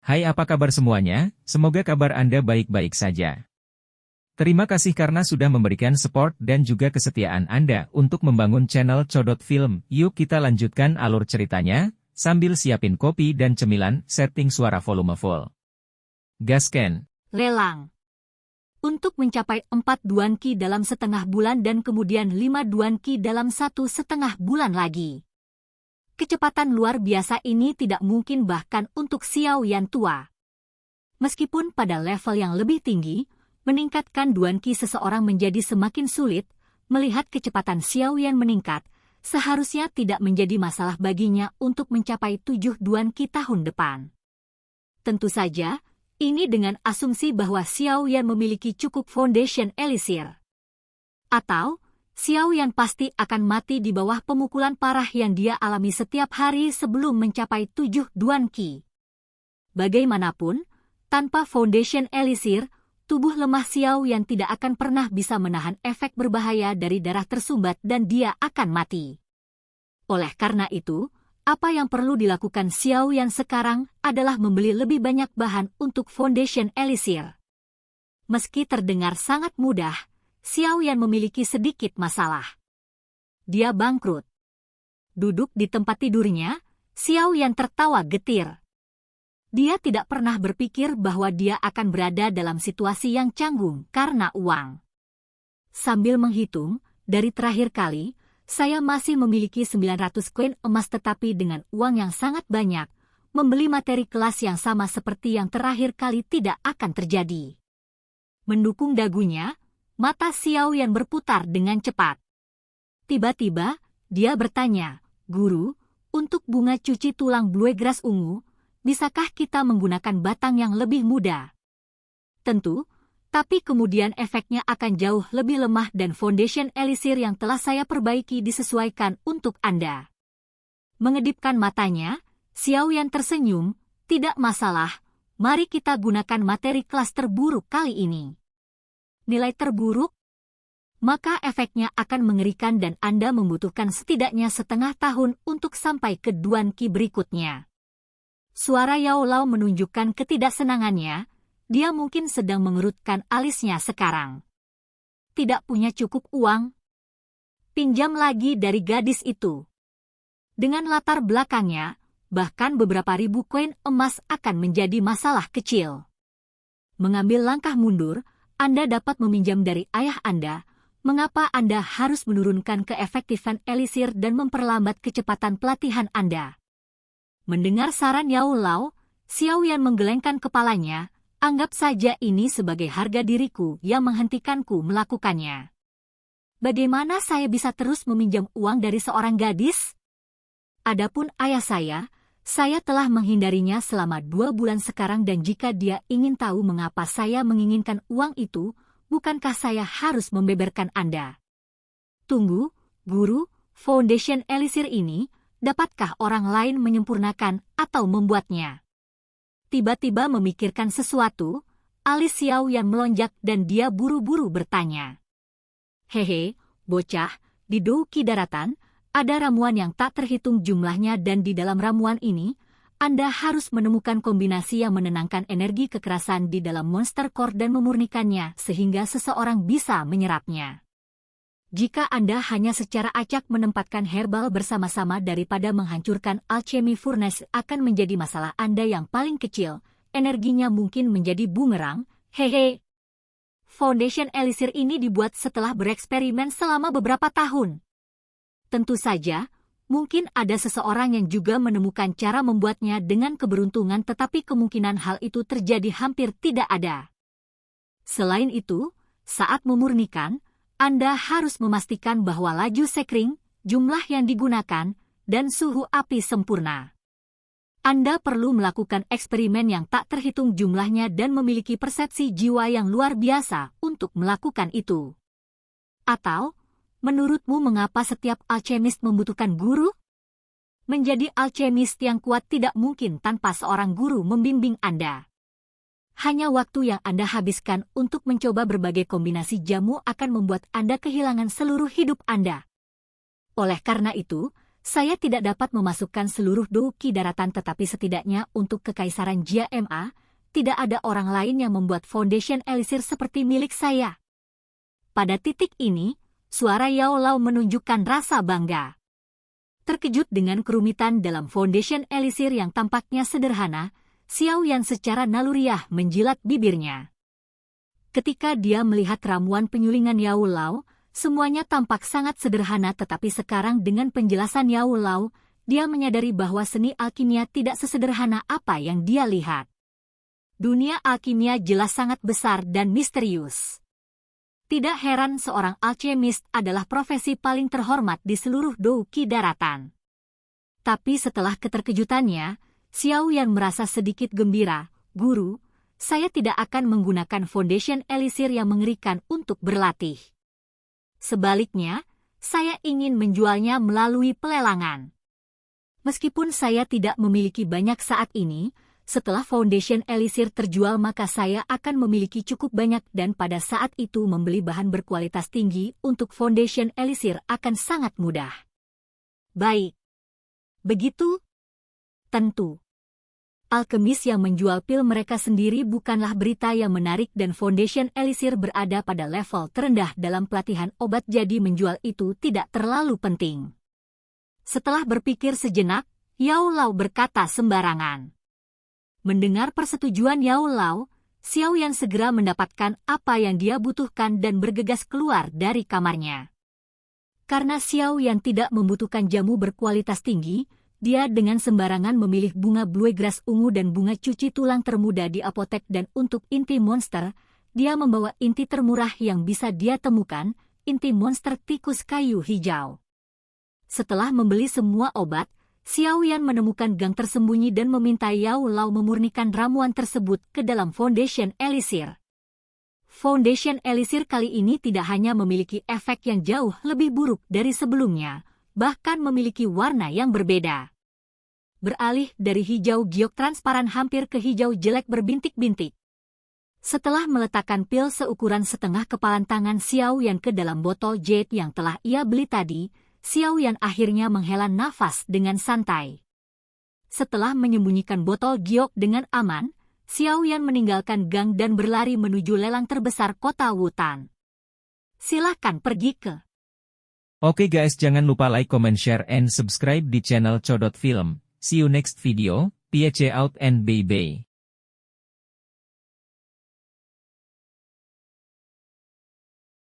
Hai, apa kabar semuanya? Semoga kabar Anda baik-baik saja. Terima kasih karena sudah memberikan support dan juga kesetiaan Anda untuk membangun channel Codot Film. Yuk kita lanjutkan alur ceritanya, sambil siapin kopi dan cemilan, setting suara volume full. Gasken. Lelang. Untuk mencapai 4 duanqi dalam setengah bulan dan kemudian 5 duanqi dalam 1,5 bulan lagi. Kecepatan luar biasa ini tidak mungkin bahkan untuk Xiao Yan tua. Meskipun pada level yang lebih tinggi, meningkatkan duanqi seseorang menjadi semakin sulit, melihat kecepatan Xiao Yan meningkat, seharusnya tidak menjadi masalah baginya untuk mencapai 7 duanqi tahun depan. Tentu saja, ini dengan asumsi bahwa Xiao Yan memiliki cukup foundation elixir. Atau, Xiao Yan pasti akan mati di bawah pemukulan parah yang dia alami setiap hari sebelum mencapai 7 duanqi. Bagaimanapun, tanpa foundation elixir, tubuh lemah Xiao Yan tidak akan pernah bisa menahan efek berbahaya dari darah tersumbat dan dia akan mati. Oleh karena itu, apa yang perlu dilakukan Xiao Yan sekarang adalah membeli lebih banyak bahan untuk foundation elixir. Meski terdengar sangat mudah, Xiao Yan memiliki sedikit masalah. Dia bangkrut. Duduk di tempat tidurnya, Xiao Yan tertawa getir. Dia tidak pernah berpikir bahwa dia akan berada dalam situasi yang canggung karena uang. Sambil menghitung, dari terakhir kali, saya masih memiliki 900 koin emas tetapi dengan uang yang sangat banyak, membeli materi kelas yang sama seperti yang terakhir kali tidak akan terjadi. Mendukung dagunya, mata Xiao Yan berputar dengan cepat. Tiba-tiba, dia bertanya, "Guru, untuk bunga cuci tulang bluegrass ungu, bisakah kita menggunakan batang yang lebih muda?" Tentu. Tapi kemudian efeknya akan jauh lebih lemah dan foundation elixir yang telah saya perbaiki disesuaikan untuk Anda. Mengedipkan matanya, Xiao Yan tersenyum, "Tidak masalah, mari kita gunakan materi kelas terburuk kali ini." Nilai terburuk? Maka efeknya akan mengerikan dan Anda membutuhkan setidaknya setengah tahun untuk sampai ke duanqi berikutnya. Suara Yao Lao menunjukkan ketidaksenangannya. Dia mungkin sedang mengerutkan alisnya sekarang. Tidak punya cukup uang? Pinjam lagi dari gadis itu. Dengan latar belakangnya, bahkan beberapa ribu koin emas akan menjadi masalah kecil. Mengambil langkah mundur, Anda dapat meminjam dari ayah Anda. Mengapa Anda harus menurunkan keefektifan elixir dan memperlambat kecepatan pelatihan Anda? Mendengar saran Yao Lao, Xiao Yan menggelengkan kepalanya. Anggap saja ini sebagai harga diriku yang menghentikanku melakukannya. Bagaimana saya bisa terus meminjam uang dari seorang gadis? Adapun ayah saya telah menghindarinya selama 2 bulan sekarang dan jika dia ingin tahu mengapa saya menginginkan uang itu, bukankah saya harus membeberkan Anda? Tunggu, Guru, foundation elixir ini, dapatkah orang lain menyempurnakan atau membuatnya? Tiba-tiba memikirkan sesuatu, alis Xiao Yan melonjak dan dia buru-buru bertanya. "Hehe, bocah, di Douqi Daratan, ada ramuan yang tak terhitung jumlahnya dan di dalam ramuan ini, Anda harus menemukan kombinasi yang menenangkan energi kekerasan di dalam monster core dan memurnikannya sehingga seseorang bisa menyerapnya. Jika Anda hanya secara acak menempatkan herbal bersama-sama daripada menghancurkan alchemy furnace akan menjadi masalah Anda yang paling kecil, energinya mungkin menjadi bumerang, hehe. Foundation elixir ini dibuat setelah bereksperimen selama beberapa tahun. Tentu saja, mungkin ada seseorang yang juga menemukan cara membuatnya dengan keberuntungan tetapi kemungkinan hal itu terjadi hampir tidak ada. Selain itu, saat memurnikan, Anda harus memastikan bahwa laju sekring, jumlah yang digunakan, dan suhu api sempurna. Anda perlu melakukan eksperimen yang tak terhitung jumlahnya dan memiliki persepsi jiwa yang luar biasa untuk melakukan itu. Atau, menurutmu mengapa setiap alchemist membutuhkan guru? Menjadi alchemist yang kuat tidak mungkin tanpa seorang guru membimbing Anda. Hanya waktu yang Anda habiskan untuk mencoba berbagai kombinasi jamu akan membuat Anda kehilangan seluruh hidup Anda. Oleh karena itu, saya tidak dapat memasukkan seluruh Douki daratan tetapi setidaknya untuk Kekaisaran Jia Ma, tidak ada orang lain yang membuat Foundation Elisir seperti milik saya. Pada titik ini, suara Yao Lao menunjukkan rasa bangga. Terkejut dengan kerumitan dalam Foundation Elisir yang tampaknya sederhana, Xiao Yan secara naluriah menjilat bibirnya. Ketika dia melihat ramuan penyulingan Yao Lao, semuanya tampak sangat sederhana tetapi sekarang dengan penjelasan Yao Lao, dia menyadari bahwa seni alkimia tidak sesederhana apa yang dia lihat. Dunia alkimia jelas sangat besar dan misterius. Tidak heran seorang alchemist adalah profesi paling terhormat di seluruh Douki daratan. Tapi setelah keterkejutannya, Xiao Yan merasa sedikit gembira. Guru, saya tidak akan menggunakan Foundation Elisir yang mengerikan untuk berlatih. Sebaliknya, saya ingin menjualnya melalui pelelangan. Meskipun saya tidak memiliki banyak saat ini, setelah Foundation Elisir terjual maka saya akan memiliki cukup banyak dan pada saat itu membeli bahan berkualitas tinggi untuk Foundation Elisir akan sangat mudah. Baik. Begitu? Tentu. Alkemis yang menjual pil mereka sendiri bukanlah berita yang menarik dan Foundation Elisir berada pada level terendah dalam pelatihan obat jadi menjual itu tidak terlalu penting. Setelah berpikir sejenak, Yao Lao berkata sembarangan. Mendengar persetujuan Yao Lao, Xiao Yan segera mendapatkan apa yang dia butuhkan dan bergegas keluar dari kamarnya. Karena Xiao Yan tidak membutuhkan jamu berkualitas tinggi, dia dengan sembarangan memilih bunga bluegrass ungu dan bunga cuci tulang termuda di apotek dan untuk inti monster, dia membawa inti termurah yang bisa dia temukan, inti monster tikus kayu hijau. Setelah membeli semua obat, Xiao Yan menemukan gang tersembunyi dan meminta Yao Lao memurnikan ramuan tersebut ke dalam Foundation Elisir. Foundation Elisir kali ini tidak hanya memiliki efek yang jauh lebih buruk dari sebelumnya, bahkan memiliki warna yang berbeda. Beralih dari hijau giok transparan hampir ke hijau jelek berbintik-bintik. Setelah meletakkan pil seukuran setengah kepalan tangan Xiao Yan ke dalam botol jade yang telah ia beli tadi, Xiao Yan akhirnya menghela nafas dengan santai. Setelah menyembunyikan botol giok dengan aman, Xiao Yan meninggalkan gang dan berlari menuju lelang terbesar kota Wutan. Silahkan pergi ke. Oke guys, jangan lupa like, comment, share, and subscribe di channel Codot Film. See you next video, peace out and bye-bye.